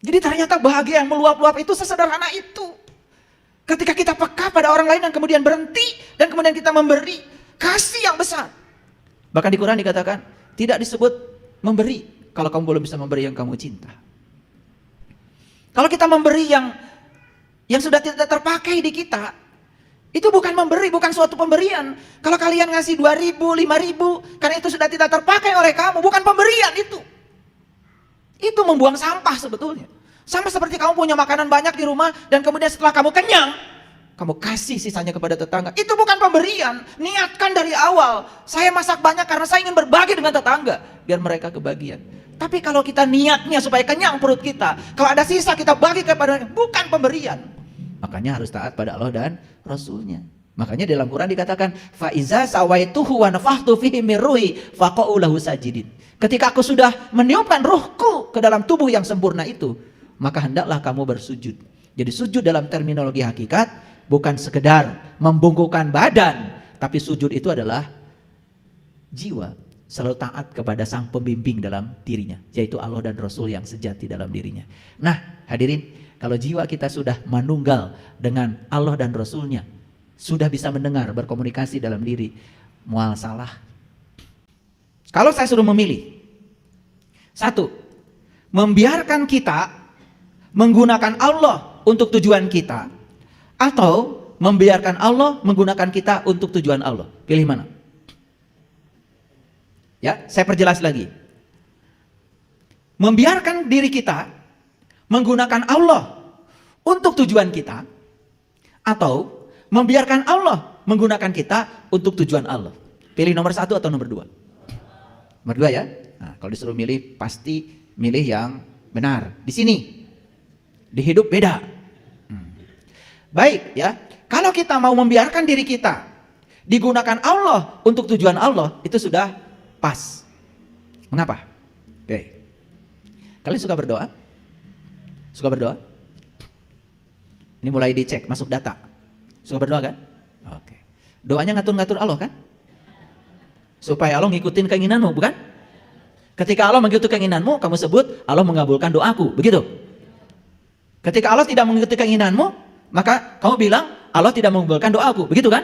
Jadi ternyata bahagia yang meluap-luap itu sesederhana itu. Ketika kita peka pada orang lain dan kemudian berhenti, dan kemudian kita memberi kasih yang besar. Bahkan di Quran dikatakan, tidak disebut memberi kalau kamu belum bisa memberi yang kamu cinta. Kalau kita memberi yang sudah tidak terpakai di kita, itu bukan memberi, bukan suatu pemberian. Kalau kalian ngasih 2.000, 5.000, karena itu sudah tidak terpakai oleh kamu, bukan pemberian itu. Itu membuang sampah sebetulnya. Sama seperti kamu punya makanan banyak di rumah, dan kemudian setelah kamu kenyang, kamu kasih sisanya kepada tetangga. Itu bukan pemberian. Niatkan dari awal, saya masak banyak karena saya ingin berbagi dengan tetangga, biar mereka kebagian. Tapi kalau kita niatnya supaya kenyang perut kita, kalau ada sisa kita bagi kepada mereka, bukan pemberian. Makanya harus taat pada Allah dan Rasulnya. Makanya dalam Quran dikatakan, faiza sawaituhu wa nafakhtu fihi min ruhi faqa'u lahu sajidin. Ketika aku sudah meniupkan ruhku ke dalam tubuh yang sempurna itu, maka hendaklah kamu bersujud. Jadi sujud dalam terminologi hakikat bukan sekedar membungkukkan badan, tapi sujud itu adalah jiwa selalu taat kepada sang pembimbing dalam dirinya, yaitu Allah dan Rasul yang sejati dalam dirinya. Nah, hadirin, kalau jiwa kita sudah manunggal dengan Allah dan Rasulnya, sudah bisa mendengar, berkomunikasi dalam diri, mual salah. Kalau saya suruh memilih, satu, membiarkan kita menggunakan Allah untuk tujuan kita, atau membiarkan Allah menggunakan kita untuk tujuan Allah. Pilih mana? Ya, saya perjelas lagi. Membiarkan diri kita menggunakan Allah untuk tujuan kita, atau membiarkan Allah menggunakan kita untuk tujuan Allah. Pilih nomor 1 atau nomor 2? Nomor 2 ya. Nah, kalau disuruh milih, pasti milih yang benar. Di sini, di hidup beda. Baik ya. Kalau kita mau membiarkan diri kita digunakan Allah untuk tujuan Allah, itu sudah pas. Mengapa? Oke. Kalian suka berdoa? Suka berdoa? Ini mulai dicek, masuk data. Suka berdoa kan? Oke. Doanya ngatur-ngatur Allah kan? Supaya Allah ngikutin keinginanmu, bukan? Ketika Allah mengikuti keinginanmu, kamu sebut Allah mengabulkan doaku, begitu? Ketika Allah tidak mengikuti keinginanmu, maka kamu bilang Allah tidak mengabulkan doaku, begitu kan?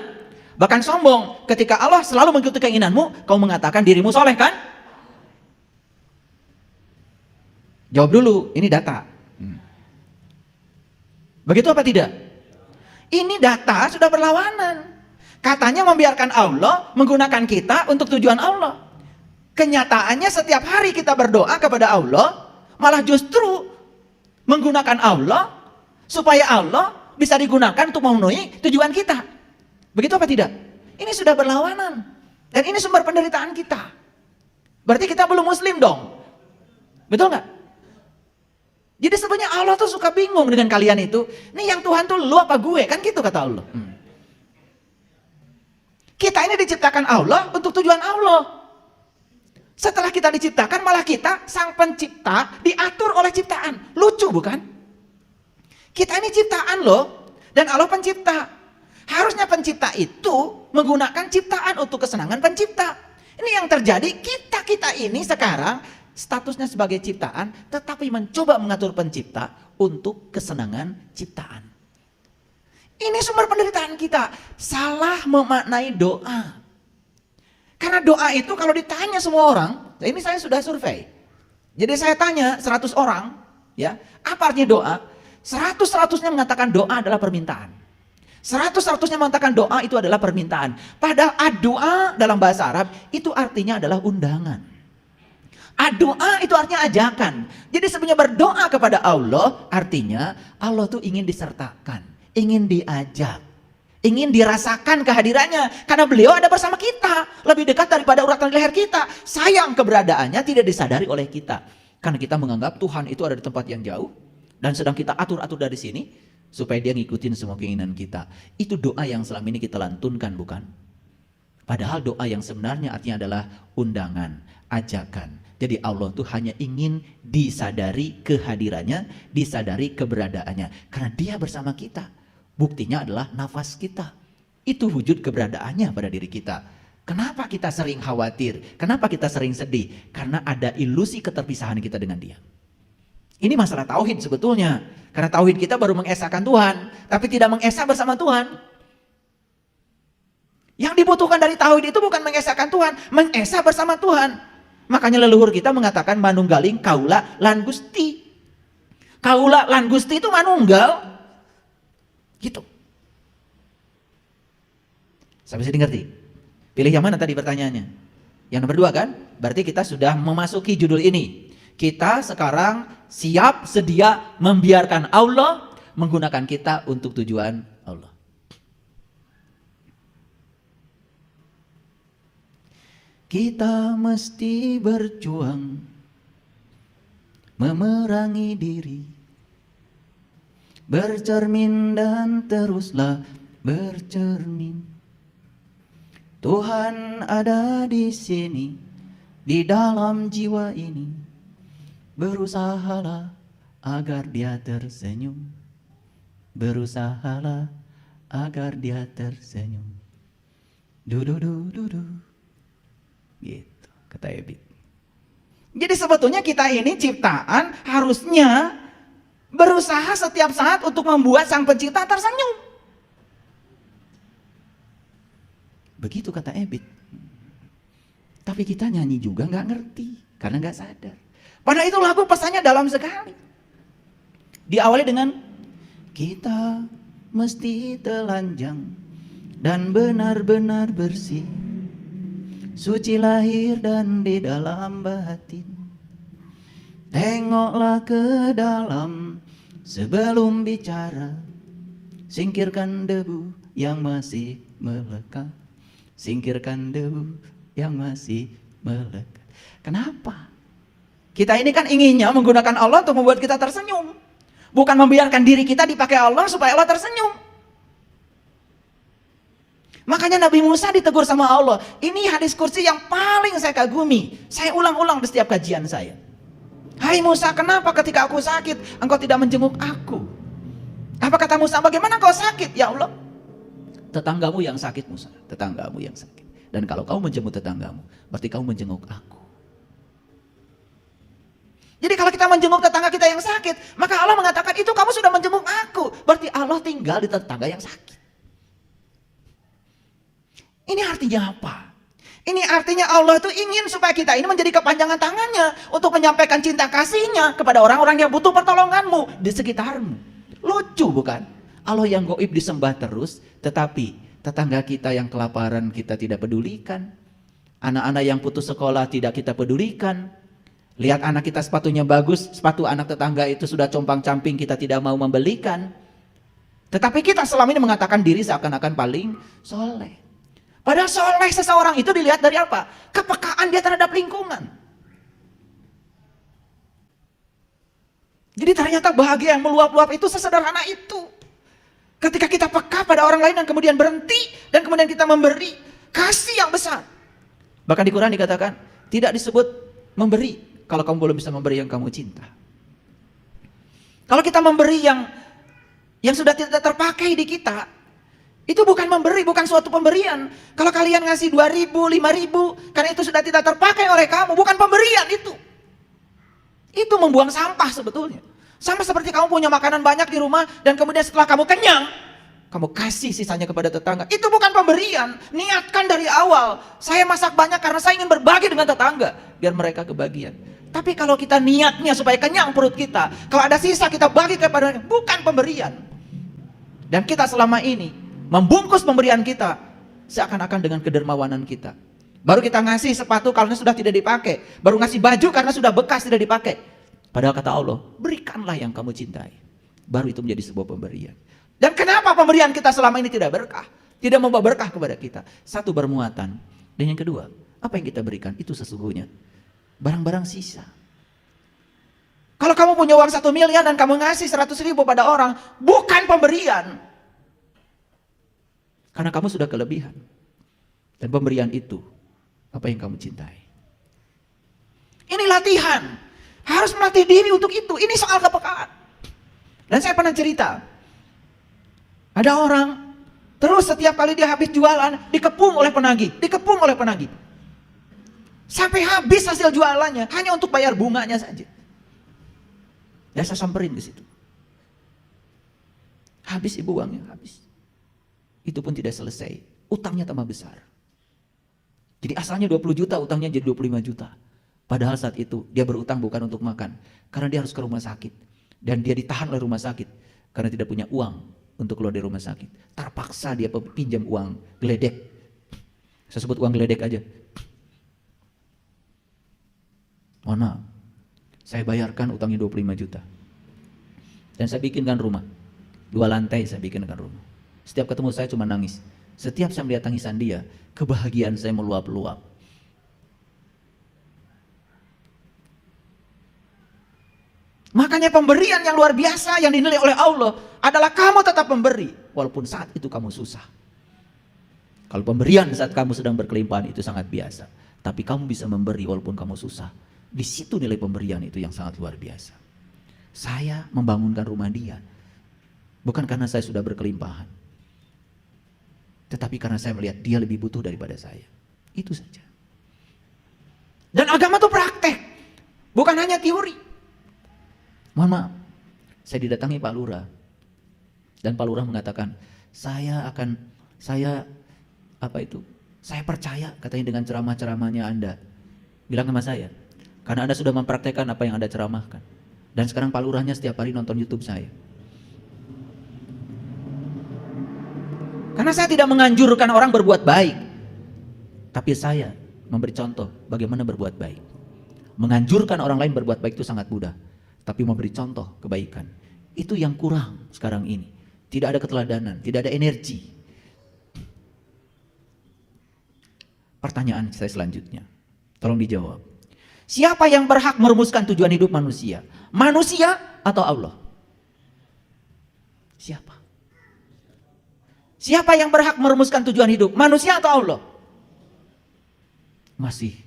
Bahkan sombong, ketika Allah selalu mengikuti keinginanmu, kamu mengatakan dirimu soleh kan? Jawab dulu, ini data. Begitu apa tidak? Ini data sudah berlawanan. Katanya membiarkan Allah menggunakan kita untuk tujuan Allah. Kenyataannya setiap hari kita berdoa kepada Allah, malah justru menggunakan Allah supaya Allah bisa digunakan untuk memenuhi tujuan kita. Begitu apa tidak? Ini sudah berlawanan. Dan ini sumber penderitaan kita. Berarti kita belum muslim dong. Betul nggak? Jadi sebenarnya Allah tuh suka bingung dengan kalian itu. Nih yang Tuhan tuh lu apa gue? Kan gitu kata Allah. Kita ini diciptakan Allah untuk tujuan Allah. Setelah kita diciptakan, malah kita sang pencipta diatur oleh ciptaan. Lucu bukan? Kita ini ciptaan loh. Dan Allah pencipta. Harusnya pencipta itu menggunakan ciptaan untuk kesenangan pencipta. Ini yang terjadi, kita ini sekarang statusnya sebagai ciptaan, tetapi mencoba mengatur pencipta untuk kesenangan ciptaan. Ini sumber penderitaan kita. Salah memaknai doa. Karena doa itu kalau ditanya semua orang, ini saya sudah survei. Jadi saya tanya 100 orang, ya, apa artinya doa? 100-100-nya mengatakan doa adalah permintaan. 100-100-nya mengatakan doa itu adalah permintaan. Padahal doa dalam bahasa Arab itu artinya adalah undangan. Doa itu artinya ajakan. Jadi sebenarnya berdoa kepada Allah artinya Allah tuh ingin disertakan, ingin diajak, ingin dirasakan kehadirannya. Karena beliau ada bersama kita, lebih dekat daripada urat dan leher kita. Sayang keberadaannya tidak disadari oleh kita. Karena kita menganggap Tuhan itu ada di tempat yang jauh dan sedang kita atur-atur dari sini supaya dia ngikutin semua keinginan kita. Itu doa yang selama ini kita lantunkan, bukan? Padahal doa yang sebenarnya artinya adalah undangan, ajakan. Jadi Allah tuh hanya ingin disadari kehadirannya, disadari keberadaannya. Karena dia bersama kita. Buktinya adalah nafas kita. Itu wujud keberadaannya pada diri kita. Kenapa kita sering khawatir? Kenapa kita sering sedih? Karena ada ilusi keterpisahan kita dengan dia. Ini masalah tauhid sebetulnya. Karena tauhid kita baru mengesahkan Tuhan, tapi tidak mengesah bersama Tuhan. Yang dibutuhkan dari tauhid itu bukan mengesahkan Tuhan, mengesah bersama Tuhan. Makanya leluhur kita mengatakan manunggaling kaula lan Gusti. Kaula lan Gusti itu manunggal. Gitu. Sampai sini ngerti? Pilih yang mana tadi pertanyaannya? Yang nomor 2 kan? Berarti kita sudah memasuki judul ini. Kita sekarang siap sedia membiarkan Allah menggunakan kita untuk tujuan Allah. Kita mesti berjuang memerangi diri, bercermin dan teruslah bercermin. Tuhan ada di sini, di dalam jiwa ini. Berusahalah agar dia tersenyum. Berusahalah agar dia tersenyum. Du-du-du-du-du. Gitu, kata Ebit. Jadi sebetulnya kita ini ciptaan harusnya berusaha setiap saat untuk membuat sang pencipta tersenyum. Begitu kata Ebit. Tapi kita nyanyi juga nggak ngerti karena nggak sadar. Padahal itu lagu pesannya dalam sekali. Diawali dengan kita mesti telanjang dan benar-benar bersih, suci lahir dan di dalam batin. Tengoklah ke dalam sebelum bicara, singkirkan debu yang masih melekat. Singkirkan debu yang masih melekat. Kenapa? Kita ini kan inginnya menggunakan Allah untuk membuat kita tersenyum. Bukan membiarkan diri kita dipakai Allah supaya Allah tersenyum. Makanya Nabi Musa ditegur sama Allah. Ini hadis kursi yang paling saya kagumi. Saya ulang-ulang di setiap kajian saya. Hai Musa, kenapa ketika aku sakit engkau tidak menjenguk aku? Apa kata Musa? Bagaimana kau sakit ya Allah? Tetanggamu yang sakit Musa. Tetanggamu yang sakit. Dan kalau kau menjenguk tetanggamu, berarti kau menjenguk aku. Jadi kalau kita menjenguk tetangga kita yang sakit, maka Allah mengatakan itu kamu sudah menjenguk aku. Berarti Allah tinggal di tetangga yang sakit. Ini artinya apa? Ini artinya Allah itu ingin supaya kita ini menjadi kepanjangan tangannya untuk menyampaikan cinta kasihnya kepada orang-orang yang butuh pertolonganmu di sekitarmu. Lucu bukan? Allah yang gaib disembah terus, tetapi tetangga kita yang kelaparan kita tidak pedulikan. Anak-anak yang putus sekolah tidak kita pedulikan. Lihat anak kita sepatunya bagus, sepatu anak tetangga itu sudah compang-camping, kita tidak mau membelikan. Tetapi kita selama ini mengatakan diri seakan-akan paling soleh. Padahal soleh seseorang itu dilihat dari apa? Kepekaan dia terhadap lingkungan. Jadi ternyata bahagia yang meluap-luap itu sesederhana itu. Ketika kita peka pada orang lain dan kemudian berhenti, dan kemudian kita memberi kasih yang besar. Bahkan di Quran dikatakan, tidak disebut memberi kalau kamu belum bisa memberi yang kamu cinta. Kalau kita memberi yang sudah tidak terpakai di kita, itu bukan memberi, bukan suatu pemberian. Kalau kalian ngasih 2.000, 5.000, karena itu sudah tidak terpakai oleh kamu, bukan pemberian itu. Itu membuang sampah sebetulnya. Sama seperti kamu punya makanan banyak di rumah, dan kemudian setelah kamu kenyang, kamu kasih sisanya kepada tetangga. Itu bukan pemberian. Niatkan dari awal, saya masak banyak karena saya ingin berbagi dengan tetangga, biar mereka kebagian. Tapi kalau kita niatnya supaya kenyang perut kita, kalau ada sisa kita bagi kepada mereka, bukan pemberian. Dan kita selama ini membungkus pemberian kita seakan-akan dengan kedermawanan kita. Baru kita ngasih sepatu karena sudah tidak dipakai, baru ngasih baju karena sudah bekas tidak dipakai. Padahal kata Allah, berikanlah yang kamu cintai. Baru itu menjadi sebuah pemberian. Dan kenapa pemberian kita selama ini tidak berkah? Tidak membawa berkah kepada kita. Satu, bermuatan. Dan yang kedua, apa yang kita berikan itu sesungguhnya barang-barang sisa. Kalau kamu punya uang 1 miliar dan kamu ngasih 100.000 pada orang, bukan pemberian. Karena kamu sudah kelebihan. Dan pemberian itu apa yang kamu cintai. Ini latihan. Harus melatih diri untuk itu. Ini soal kepekaan. Dan saya pernah cerita. Ada orang terus setiap kali dia habis jualan dikepung oleh penagih, dikepung oleh penagih. Sampai habis hasil jualannya hanya untuk bayar bunganya saja. Dan saya samperin ke situ. Habis ibu uangnya, habis. Itu pun tidak selesai. Utangnya tambah besar. Jadi asalnya 20 juta, utangnya jadi 25 juta. Padahal saat itu dia berutang bukan untuk makan. Karena dia harus ke rumah sakit. Dan dia ditahan oleh rumah sakit. Karena tidak punya uang untuk keluar dari rumah sakit. Terpaksa dia pinjam uang geledek. Saya sebut uang geledek aja. Mana? Saya bayarkan utangnya 25 juta. Dan saya bikinkan rumah. 2 lantai saya bikinkan rumah. Setiap ketemu saya cuma nangis. Setiap saya melihat tangisan dia, kebahagiaan saya meluap-luap. Makanya pemberian yang luar biasa yang dinilai oleh Allah adalah kamu tetap memberi walaupun saat itu kamu susah. Kalau pemberian saat kamu sedang berkelimpahan itu sangat biasa, tapi kamu bisa memberi walaupun kamu susah. Di situ nilai pemberian itu yang sangat luar biasa. Saya membangunkan rumah dia bukan karena saya sudah berkelimpahan, tetapi karena saya melihat dia lebih butuh daripada saya. Itu saja. Dan agama itu praktek, bukan hanya teori. Mohon maaf, saya didatangi Pak Lurah. Dan Pak Lurah mengatakan, saya percaya katanya dengan ceramah-ceramahnya Anda. Bilang sama saya, karena Anda sudah mempraktekkan apa yang Anda ceramahkan. Dan sekarang Pak Lurahnya setiap hari nonton YouTube saya. Karena saya tidak menganjurkan orang berbuat baik, tapi saya memberi contoh bagaimana berbuat baik. Menganjurkan orang lain berbuat baik itu sangat mudah, tapi memberi contoh kebaikan itu yang kurang sekarang ini. Tidak ada keteladanan, tidak ada energi. Pertanyaan saya selanjutnya, tolong dijawab. Siapa yang berhak merumuskan tujuan hidup manusia? Manusia atau Allah? Siapa? Siapa yang berhak merumuskan tujuan hidup? Manusia atau Allah? Masih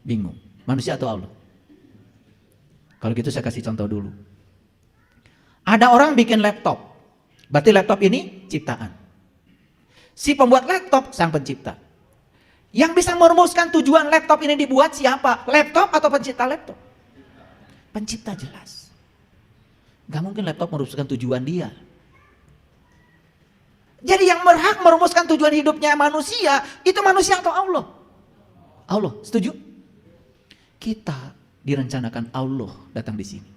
bingung. Manusia atau Allah? Kalau gitu saya kasih contoh dulu. Ada orang bikin laptop. Berarti laptop ini ciptaan. Si pembuat laptop sang pencipta. Yang bisa merumuskan tujuan laptop ini dibuat siapa? Laptop atau pencipta laptop? Pencipta jelas. Gak mungkin laptop merumuskan tujuan dia. Jadi yang berhak merumuskan tujuan hidupnya manusia, itu manusia atau Allah? Allah, setuju? Kita direncanakan Allah datang di sini.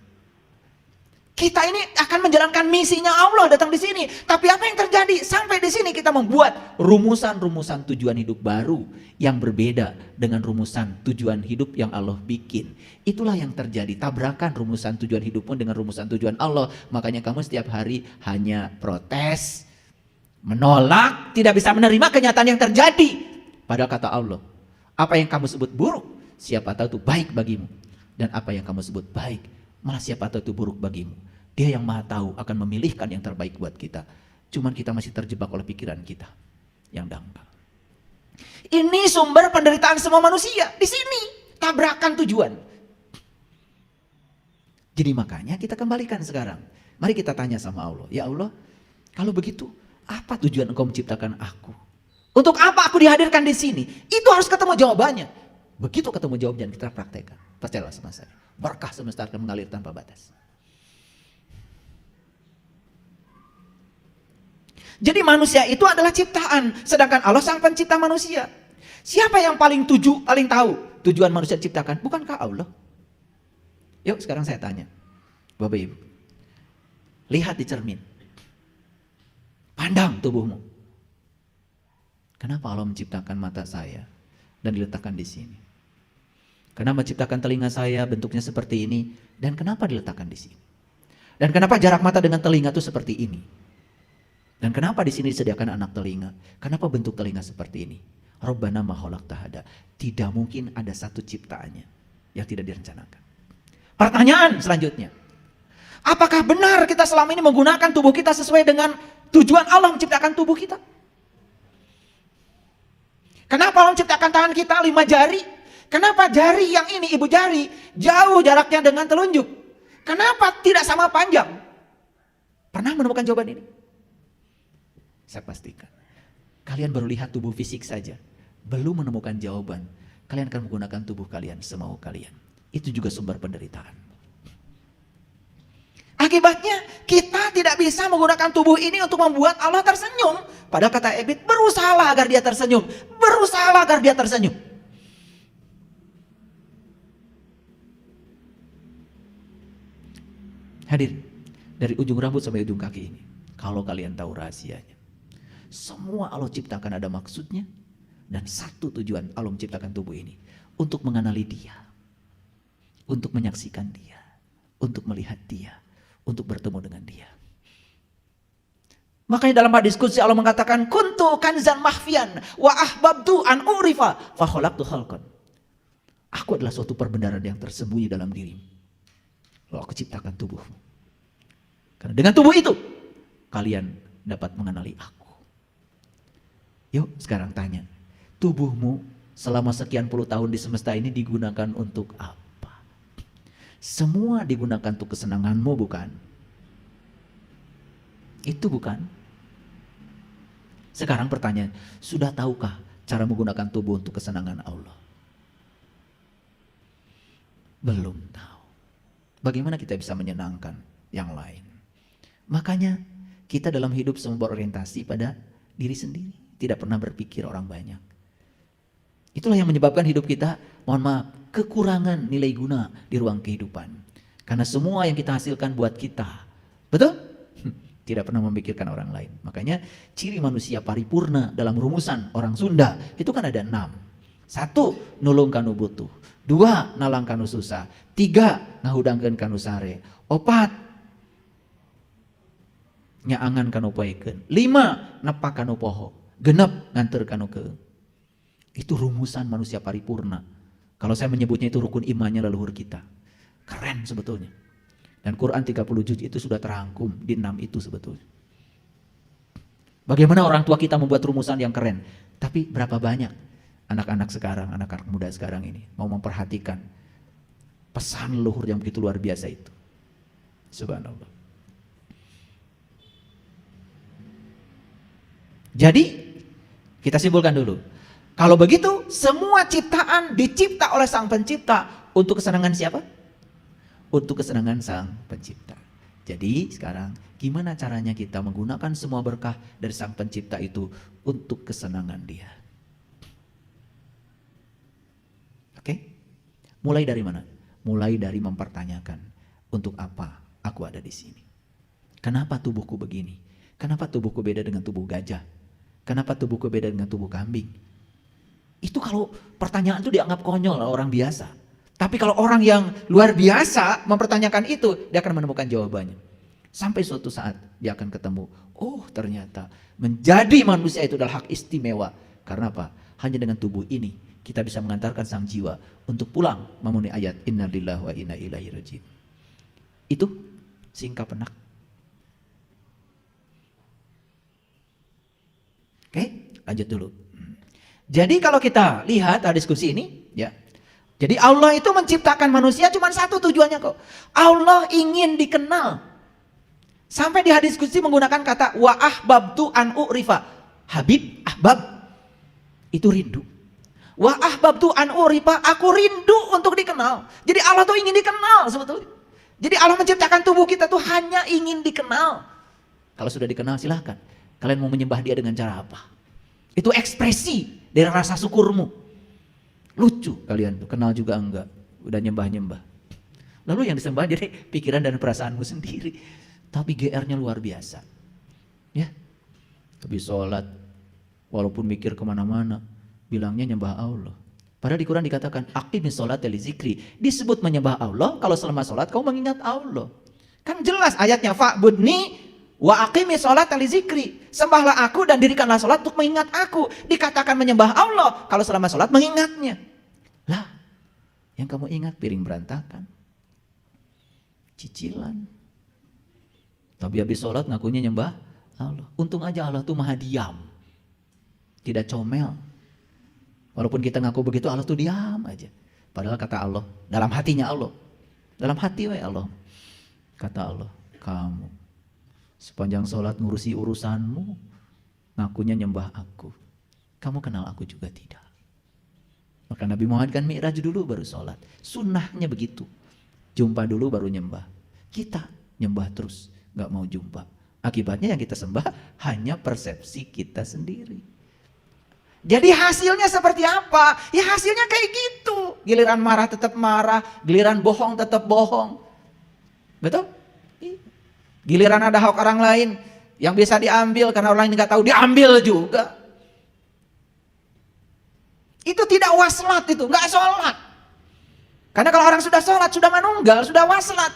Kita ini akan menjalankan misinya Allah datang di sini. Tapi apa yang terjadi? Sampai di sini kita membuat rumusan-rumusan tujuan hidup baru yang berbeda dengan rumusan tujuan hidup yang Allah bikin. Itulah yang terjadi, tabrakan rumusan tujuan hidupmu dengan rumusan tujuan Allah. Makanya kamu setiap hari hanya protes, menolak, tidak bisa menerima kenyataan yang terjadi. Padahal kata Allah, apa yang kamu sebut buruk, siapa tahu itu baik bagimu. Dan apa yang kamu sebut baik, malah siapa tahu itu buruk bagimu. Dia yang maha tahu akan memilihkan yang terbaik buat kita. Cuman kita masih terjebak oleh pikiran kita yang dangkal. Ini sumber penderitaan semua manusia. Di sini, tabrakan tujuan. Jadi makanya kita kembalikan sekarang. Mari kita tanya sama Allah. Ya Allah, kalau begitu, apa tujuan Engkau menciptakan aku? Untuk apa aku dihadirkan di sini? Itu harus ketemu jawabannya. Begitu ketemu jawabannya kita praktekkan. Percayalah sama saya. Berkah semesta akan mengalir tanpa batas. Jadi manusia itu adalah ciptaan. Sedangkan Allah sang pencipta manusia. Siapa yang paling tahu tujuan manusia diciptakan? Bukankah Allah? Yuk sekarang saya tanya. Bapak Ibu. Lihat di cermin. Pandang tubuhmu. Kenapa Allah menciptakan mata saya dan diletakkan di sini? Kenapa menciptakan telinga saya bentuknya seperti ini dan kenapa diletakkan di sini? Dan kenapa jarak mata dengan telinga itu seperti ini? Dan kenapa di sini disediakan anak telinga? Kenapa bentuk telinga seperti ini? Rabbana ma khalaqta hada. Tidak mungkin ada satu ciptaannya yang tidak direncanakan. Pertanyaan selanjutnya. Apakah benar kita selama ini menggunakan tubuh kita sesuai dengan tujuan Allah menciptakan tubuh kita? Kenapa Allah menciptakan tangan kita 5 jari? Kenapa jari yang ini, ibu jari, jauh jaraknya dengan telunjuk? Kenapa tidak sama panjang? Pernah menemukan jawaban ini? Saya pastikan. Kalian baru lihat tubuh fisik saja. Belum menemukan jawaban. Kalian akan menggunakan tubuh kalian semau kalian. Itu juga sumber penderitaan. Akibatnya kita tidak bisa menggunakan tubuh ini untuk membuat Allah tersenyum. Padahal kata Iblis, berusahalah agar dia tersenyum. Berusahalah agar dia tersenyum. Hadir, dari ujung rambut sampai ujung kaki ini, kalau kalian tahu rahasianya, semua Allah ciptakan ada maksudnya. Dan satu tujuan Allah menciptakan tubuh ini, untuk mengenali dia, untuk menyaksikan dia, untuk melihat dia, untuk bertemu dengan dia. Makanya dalam hadis qudsi Allah mengatakan, kuntu kanzan mahfian wa ahbabtu an urifa fa khalaqtu khalqan. Aku adalah suatu perbendaharaan yang tersembunyi dalam dirimu, lalu aku ciptakan tubuhmu. Karena dengan tubuh itu kalian dapat mengenali aku. Yuk sekarang tanya, tubuhmu selama sekian puluh tahun di semesta ini digunakan untuk apa? Semua digunakan untuk kesenanganmu, bukan? Itu bukan? Sekarang pertanyaan, sudah tahukah cara menggunakan tubuh untuk kesenangan Allah? Belum tahu. Bagaimana kita bisa menyenangkan yang lain? Makanya kita dalam hidup semua berorientasi pada diri sendiri. Tidak pernah berpikir orang banyak. Itulah yang menyebabkan hidup kita, mohon maaf, kekurangan nilai guna di ruang kehidupan. Karena semua yang kita hasilkan buat kita. Betul? Tidak pernah memikirkan orang lain. Makanya ciri manusia paripurna dalam rumusan orang Sunda itu kan ada 6. 1, nulung kanu butuh. 2, nalang kanu susah. 3, ngahudangkeun kanu sare. 4, nyaangan kanu paekeun. 5, nepak kanu poho. 6, nganter kanu keung. Itu rumusan manusia paripurna. Kalau saya menyebutnya itu rukun imannya leluhur kita. Keren sebetulnya. Dan Quran 30 juz itu sudah terangkum di 6 itu sebetulnya. Bagaimana orang tua kita membuat rumusan yang keren. Tapi berapa banyak anak-anak sekarang, anak-anak muda sekarang ini mau memperhatikan pesan leluhur yang begitu luar biasa itu. Subhanallah. Jadi kita simpulkan dulu. Kalau begitu, semua ciptaan dicipta oleh Sang Pencipta untuk kesenangan siapa? Untuk kesenangan Sang Pencipta. Jadi sekarang gimana caranya kita menggunakan semua berkah dari Sang Pencipta itu untuk kesenangan Dia? Oke? Mulai dari mana? Mulai dari mempertanyakan, untuk apa aku ada di sini? Kenapa tubuhku begini? Kenapa tubuhku beda dengan tubuh gajah? Kenapa tubuhku beda dengan tubuh kambing? Itu kalau pertanyaan itu dianggap konyol orang biasa. Tapi kalau orang yang luar biasa mempertanyakan itu, dia akan menemukan jawabannya. Sampai suatu saat dia akan ketemu, oh ternyata menjadi manusia itu adalah hak istimewa. Karena apa? Hanya dengan tubuh ini kita bisa mengantarkan sang jiwa untuk pulang memenuhi ayat inna lillahi wa inna ilaihi raji'un. Itu singkat penak. Oke, lanjut dulu. Jadi kalau kita lihat diskusi ini, ya. Jadi Allah itu menciptakan manusia cuma satu tujuannya kok. Allah ingin dikenal. Sampai di hadis qudsi menggunakan kata wa ahbabtu an urifa. Habib, ahbab itu rindu. Wa ahbabtu an urifa, aku rindu untuk dikenal. Jadi Allah tuh ingin dikenal sebetulnya. Jadi Allah menciptakan tubuh kita tuh hanya ingin dikenal. Kalau sudah dikenal silahkan. Kalian mau menyembah Dia dengan cara apa? Itu ekspresi dari rasa syukurmu. Lucu kalian tuh, kenal juga enggak. Udah nyembah-nyembah. Lalu yang disembah jadi pikiran dan perasaanmu sendiri. Tapi GR-nya luar biasa. Ya, habis sholat, walaupun mikir kemana-mana, bilangnya nyembah Allah. Padahal di Quran dikatakan, aqimis sholat li zikri. Disebut menyembah Allah, kalau selama sholat kau mengingat Allah. Kan jelas ayatnya, fa'budni wa aqimi sholat li zikri. Sembahlah aku dan dirikanlah sholat untuk mengingat aku. Dikatakan menyembah Allah kalau selama sholat mengingatnya. Lah, yang kamu ingat piring berantakan, cicilan. Tapi habis sholat ngakunya nyembah Allah. Untung aja Allah tuh maha diam, tidak comel. Walaupun kita ngaku begitu, Allah tuh diam aja. Padahal kata Allah, dalam hatinya Allah, dalam hati Allah, kata Allah, kamu sepanjang sholat ngurusi urusanmu, ngakunya nyembah aku. Kamu kenal aku juga tidak. Maka Nabi Muhammad kan mi'raj dulu baru sholat. Sunnahnya begitu. Jumpa dulu baru nyembah. Kita nyembah terus, gak mau jumpa. Akibatnya yang kita sembah hanya persepsi kita sendiri. Jadi hasilnya seperti apa? Ya hasilnya kayak gitu. Giliran marah tetap marah, giliran bohong tetap bohong. Betul? Giliran ada hak orang lain yang bisa diambil karena orang lain nggak tahu, diambil juga. Itu tidak waslat, itu nggak sholat. Karena kalau orang sudah sholat, sudah manunggal, sudah waslat.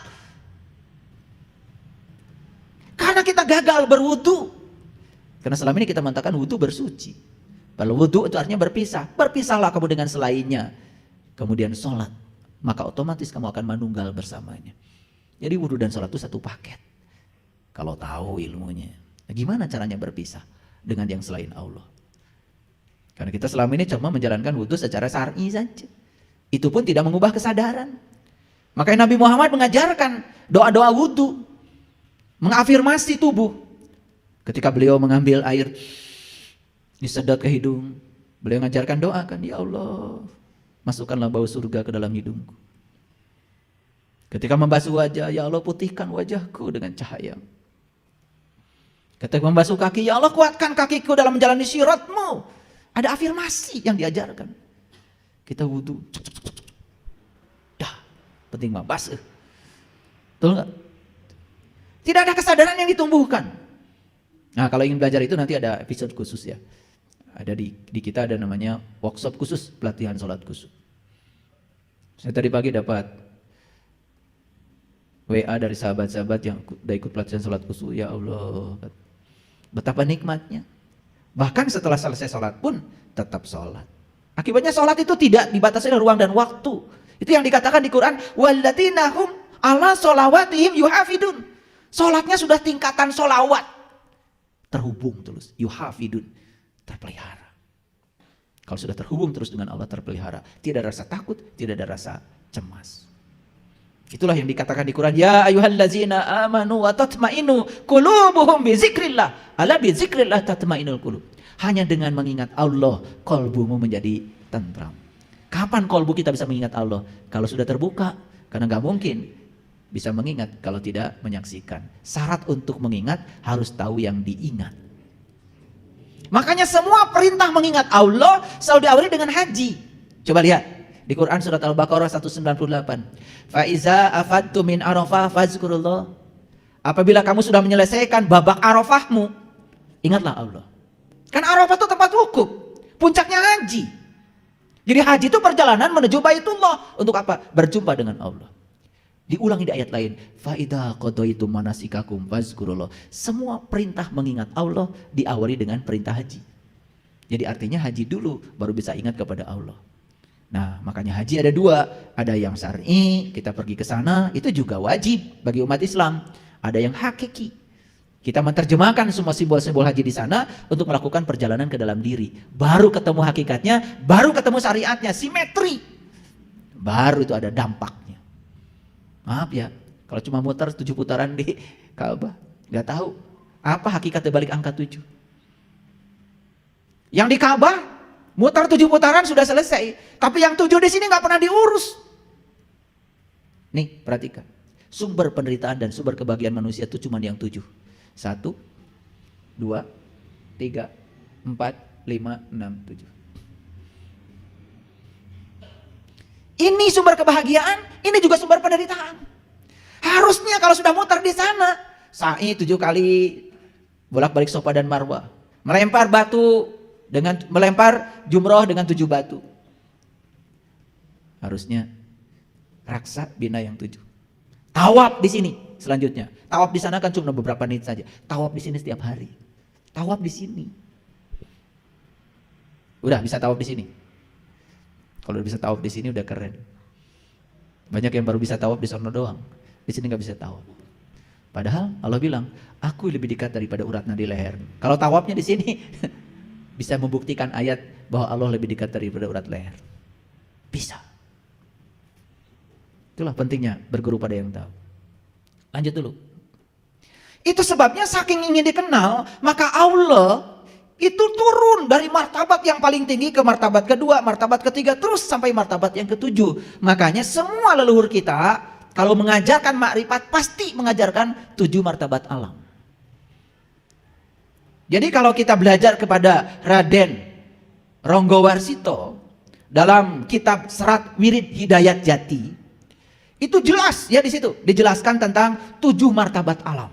Karena kita gagal berwudu. Karena selama ini kita mengatakan wudu bersuci. Kalau wudu itu artinya berpisah. Berpisahlah kamu dengan selainnya. Kemudian sholat. Maka otomatis kamu akan manunggal bersamanya. Jadi wudu dan sholat itu satu paket. Kalau tahu ilmunya. Nah, gimana caranya berpisah dengan yang selain Allah? Karena kita selama ini cuma menjalankan wudu secara syar'i saja. Itu pun tidak mengubah kesadaran. Makanya Nabi Muhammad mengajarkan doa-doa wudu. Mengafirmasi tubuh. Ketika beliau mengambil air, disedot ke hidung. Beliau mengajarkan doa kan, ya Allah, masukkanlah bau surga ke dalam hidungku. Ketika membasuh wajah, ya Allah putihkan wajahku dengan cahaya. Ketika membasuh kaki, ya Allah kuatkan kakiku dalam menjalani syiratmu. Ada afirmasi yang diajarkan. Kita wudu. Dah, penting mah basuh. Betul nggak? Tidak ada kesadaran yang ditumbuhkan. Nah, kalau ingin belajar itu nanti ada episode khusus ya. Ada di kita ada namanya workshop khusus pelatihan sholat khusyuk. Saya tadi pagi dapat WA dari sahabat-sahabat yang udah ikut pelatihan sholat khusyuk. Ya Allah, betapa nikmatnya. Bahkan setelah selesai sholat pun tetap sholat. Akibatnya sholat itu tidak dibatasi oleh ruang dan waktu. Itu yang dikatakan di Quran. Walladziina hum 'ala sholawatihim yuhafidun. Sholatnya sudah tingkatan sholawat. Terhubung terus. Yuhafidun. Terpelihara. Kalau sudah terhubung terus dengan Allah terpelihara. Tidak ada rasa takut, tidak ada rasa cemas. Itulah yang dikatakan di Quran. Ya ayyuhallazina amanu wa tatmainu qulubuhum bi zikrillah. Ala bi zikrillah tatmainul qulub. Hanya dengan mengingat Allah, kolbumu menjadi tentram. Kapan kolbu kita bisa mengingat Allah? Kalau sudah terbuka. Karena gak mungkin bisa mengingat kalau tidak menyaksikan. Syarat untuk mengingat harus tahu yang diingat. Makanya semua perintah mengingat Allah selalu diawali dengan haji. Coba lihat di Quran surat Al-Baqarah 198. Fa iza afadtu min Arafah fazkurullah. Apabila kamu sudah menyelesaikan babak Arafahmu, ingatlah Allah. Kan Arafah itu tempat wukuf, puncaknya haji. Jadi haji itu perjalanan menuju Baitullah untuk apa? Berjumpa dengan Allah. Diulangi di ayat lain, fa idza qadaitum manasikakum fazkurullah. Semua perintah mengingat Allah diawali dengan perintah haji. Jadi artinya haji dulu baru bisa ingat kepada Allah. Nah, makanya haji ada dua, ada yang syar'i, kita pergi ke sana itu juga wajib bagi umat Islam. Ada yang hakiki. Kita menerjemahkan semua simbol-simbol haji di sana untuk melakukan perjalanan ke dalam diri. Baru ketemu hakikatnya, baru ketemu syariatnya, simetri. Baru itu ada dampak. Maaf ya, kalau cuma muter 7 putaran di Ka'bah, nggak tahu apa hakikat balik angka 7. Yang di Ka'bah muter 7 putaran sudah selesai, tapi yang 7 di sini nggak pernah diurus. Nih perhatikan, sumber penderitaan dan sumber kebahagiaan manusia itu cuma yang 7. 1, 2, 3, 4, 5, 6, 7. Ini sumber kebahagiaan, ini juga sumber penderitaan. Harusnya kalau sudah muter di sana, sa'i 7 kali bolak-balik Safa dan Marwah, melempar jumroh dengan 7 batu. Harusnya raksa bina yang 7. Tawaf di sini selanjutnya. Tawaf di sana kan cuma beberapa menit saja. Tawaf di sini setiap hari. Tawaf di sini. Udah bisa tawaf di sini. Kalau bisa tawaf di sini udah keren. Banyak yang baru bisa tawaf di sana doang. Di sini nggak bisa tawaf. Padahal Allah bilang, aku lebih dekat daripada urat nadi leher. Kalau tawafnya di sini bisa membuktikan ayat bahwa Allah lebih dekat daripada urat leher. Bisa. Itulah pentingnya berguru pada yang tahu. Lanjut dulu. Itu sebabnya saking ingin dikenal, maka Allah itu turun dari martabat yang paling tinggi ke martabat kedua, martabat ketiga, terus sampai martabat yang ketujuh. Makanya semua leluhur kita kalau mengajarkan makrifat pasti mengajarkan 7 martabat alam. Jadi kalau kita belajar kepada Raden Ronggowarsito dalam kitab Serat Wirid Hidayat Jati, itu jelas ya di situ dijelaskan tentang 7 martabat alam.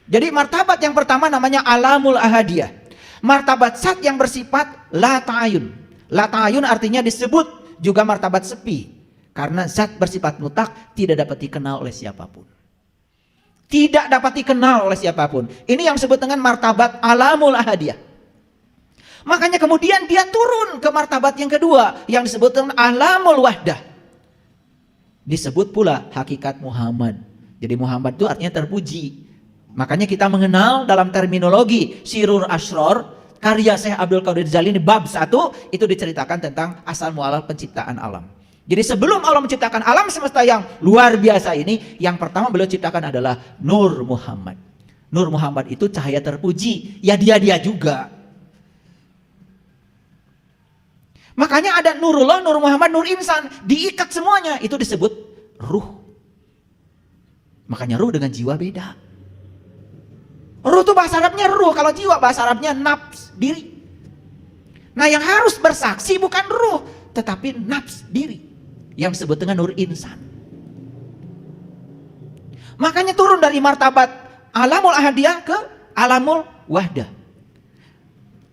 Jadi martabat yang pertama namanya alamul ahadiyah. Martabat zat yang bersifat la ta'ayun. La ta'ayun artinya disebut juga martabat sepi. Karena zat bersifat mutlak tidak dapat dikenal oleh siapapun. Tidak dapat dikenal oleh siapapun. Ini yang disebut dengan martabat alamul ahadiyah. Makanya kemudian dia turun ke martabat yang kedua yang disebut dengan alamul wahdah. Disebut pula hakikat Muhammad. Jadi Muhammad itu artinya terpuji. Makanya kita mengenal dalam terminologi Sirur Asror karya Syekh Abdul Qadir Jalili bab 1 itu diceritakan tentang asal mualah penciptaan alam. Jadi sebelum Allah menciptakan alam semesta yang luar biasa ini, yang pertama beliau ciptakan adalah Nur Muhammad. Nur Muhammad itu cahaya terpuji, ya dia juga. Makanya ada Nurullah, Nur Muhammad, Nur Insan, diikat semuanya, itu disebut ruh. Makanya ruh dengan jiwa beda. Ruh itu bahasa Arabnya ruh, kalau jiwa bahasa Arabnya nafs, diri. Nah yang harus bersaksi bukan ruh, tetapi nafs, diri. Yang disebut dengan Nur Insan. Makanya turun dari martabat alamul ahadiyah ke alamul wahdah.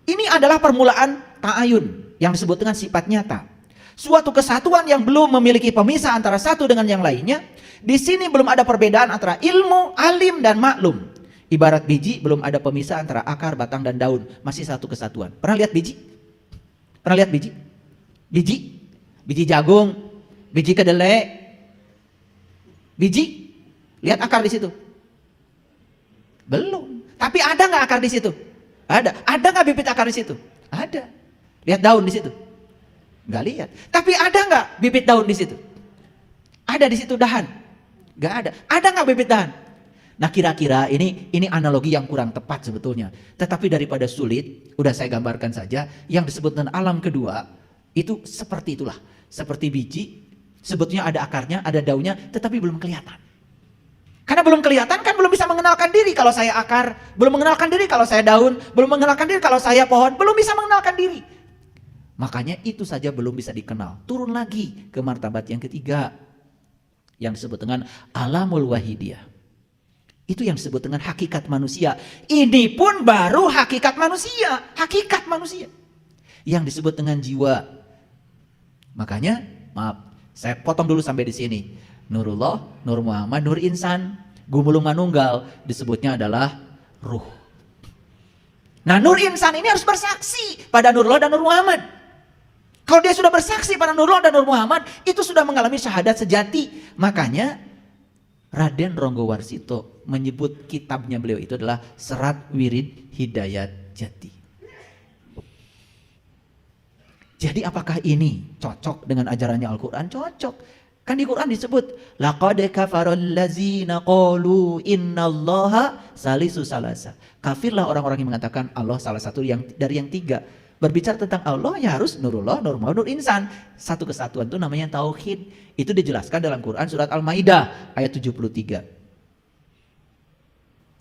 Ini adalah permulaan ta'ayun yang disebut dengan sifat nyata. Suatu kesatuan yang belum memiliki pemisah antara satu dengan yang lainnya. Di sini belum ada perbedaan antara ilmu, alim, dan maklum. Ibarat biji belum ada pemisah antara akar, batang, dan daun. Masih satu kesatuan. Pernah lihat biji? Pernah lihat biji? Biji jagung. Biji kedelai, biji, lihat akar di situ. Belum. Tapi ada nggak akar di situ? Ada. Ada nggak bibit akar di situ? Ada. Lihat daun di situ? Nggak lihat. Tapi ada nggak bibit daun di situ? Ada di situ dahan? Nggak ada. Ada nggak bibit dahan? Nah kira-kira ini analogi yang kurang tepat sebetulnya. Tetapi daripada sulit, udah saya gambarkan saja. Yang disebut dengan alam kedua itu seperti itulah. Seperti biji. Sebetulnya ada akarnya, ada daunnya, tetapi belum kelihatan. Karena belum kelihatan kan belum bisa mengenalkan diri kalau saya akar, belum mengenalkan diri kalau saya daun, belum mengenalkan diri kalau saya pohon, belum bisa mengenalkan diri. Makanya itu saja belum bisa dikenal. Turun lagi ke martabat yang ketiga, yang disebut dengan alamul wahidiyah. Itu yang disebut dengan hakikat manusia. Ini pun baru hakikat manusia, hakikat manusia. Yang disebut dengan jiwa. Makanya, maaf. Saya potong dulu sampai di sini. Nurullah, Nur Muhammad, Nur Insan, Gumulung Manunggal disebutnya adalah ruh. Nah Nur Insan ini harus bersaksi pada Nurullah dan Nur Muhammad. Kalau dia sudah bersaksi pada Nurullah dan Nur Muhammad, itu sudah mengalami syahadat sejati. Makanya Raden Ronggowarsito menyebut kitabnya beliau itu adalah Serat Wirid Hidayat Jati. Jadi apakah ini cocok dengan ajarannya Al-Quran? Cocok. Kan di Quran disebut laqad kafaral ladzina qalu innallaha salisu salasa. Kafirlah orang-orang yang mengatakan Allah salah satu dari yang tiga. Berbicara tentang Allah ya harus Nurullah, Nur Muhammad, Nur Insan. Satu kesatuan itu namanya tauhid. Itu dijelaskan dalam Quran surat Al-Maidah ayat 73.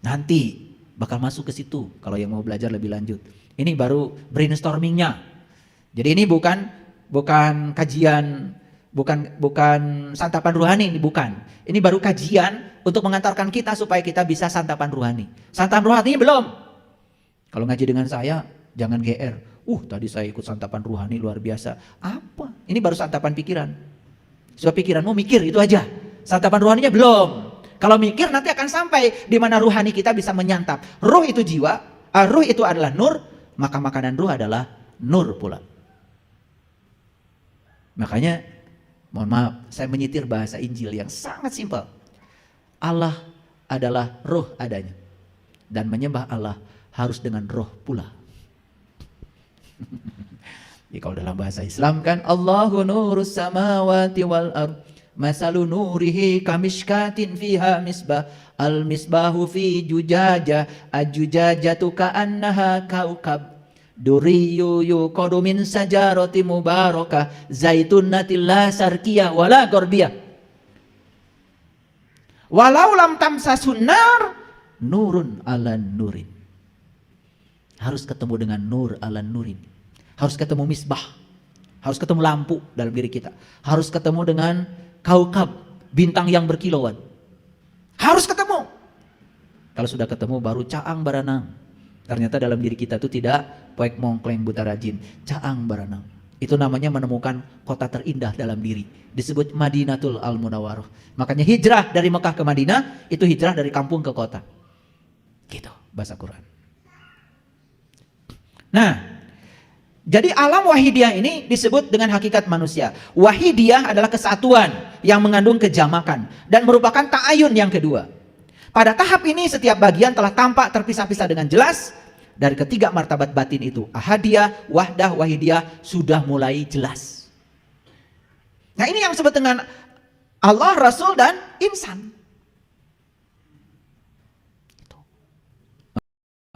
Nanti bakal masuk ke situ kalau yang mau belajar lebih lanjut. Ini baru brainstormingnya. Jadi ini bukan kajian, bukan santapan rohani, ini bukan. Ini baru kajian untuk mengantarkan kita supaya kita bisa santapan rohani. Santapan rohani belum. Kalau ngaji dengan saya, jangan GR. Tadi saya ikut santapan rohani luar biasa. Apa? Ini baru santapan pikiran. Sebab pikiranmu mikir itu aja. Santapan rohaninya belum. Kalau mikir nanti akan sampai di mana rohani kita bisa menyantap. Ruh itu jiwa, ruh itu adalah nur, maka makanan ruh adalah nur pula. Makanya, mohon maaf, saya menyitir bahasa Injil yang sangat simpel. Allah adalah roh adanya. Dan menyembah Allah harus dengan roh pula. Jadi kalau dalam bahasa Islam kan, Allahu nurus samawati wal ardh. Masalu nurihi kamishkatin fiha misbah. Al-misbahu fi jujajah. Ajujajatu ka'annaha kaukab. Duriyu yuqadu min sajarati mubarakah zaitunatil la sarkiyah wala gorbiyah. Walau lam tamsasun nar, nurun ala nurin. Harus ketemu dengan nur ala nurin. Harus ketemu misbah. Harus ketemu lampu dalam diri kita. Harus ketemu dengan kaukab, bintang yang berkilauan. Harus ketemu. Kalau sudah ketemu baru caang baranang. Ternyata dalam diri kita itu tidak poek mongkleng buta rajin, caang baranang. Itu namanya menemukan kota terindah dalam diri. Disebut Madinatul Al-Munawwarah. Makanya hijrah dari Mekah ke Madinah itu hijrah dari kampung ke kota. Gitu bahasa Quran. Nah, jadi alam wahidiyah ini disebut dengan hakikat manusia. Wahidiyah adalah kesatuan yang mengandung kejamakan dan merupakan ta'ayun yang kedua. Pada tahap ini setiap bagian telah tampak terpisah-pisah dengan jelas. Dari ketiga martabat batin itu, ahadiyah, wahdah, wahidiyah sudah mulai jelas. Nah, ini yang disebut dengan Allah, Rasul, dan insan.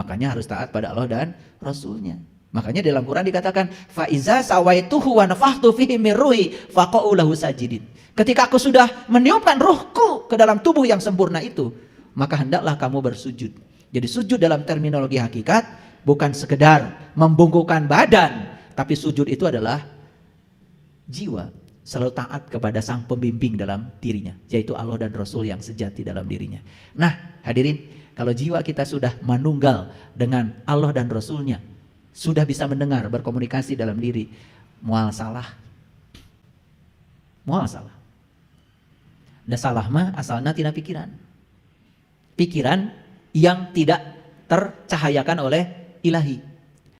Makanya harus taat pada Allah dan Rasulnya. Makanya dalam Quran dikatakan, faiza sawaituhu wa nafakhtu fihi min ruhi faqa'u lahu sajidin. Ketika aku sudah meniupkan ruhku ke dalam tubuh yang sempurna itu, maka hendaklah kamu bersujud. Jadi sujud dalam terminologi hakikat bukan sekedar membungkukkan badan, tapi sujud itu adalah jiwa selalu taat kepada sang pembimbing dalam dirinya, yaitu Allah dan Rasul yang sejati dalam dirinya. Nah, hadirin, kalau jiwa kita sudah manunggal dengan Allah dan Rasulnya, sudah bisa mendengar, berkomunikasi dalam diri, mual salah. Mual salah. Dan salah mah asalnya tina pikiran. Pikiran yang tidak tercahayakan oleh ilahi.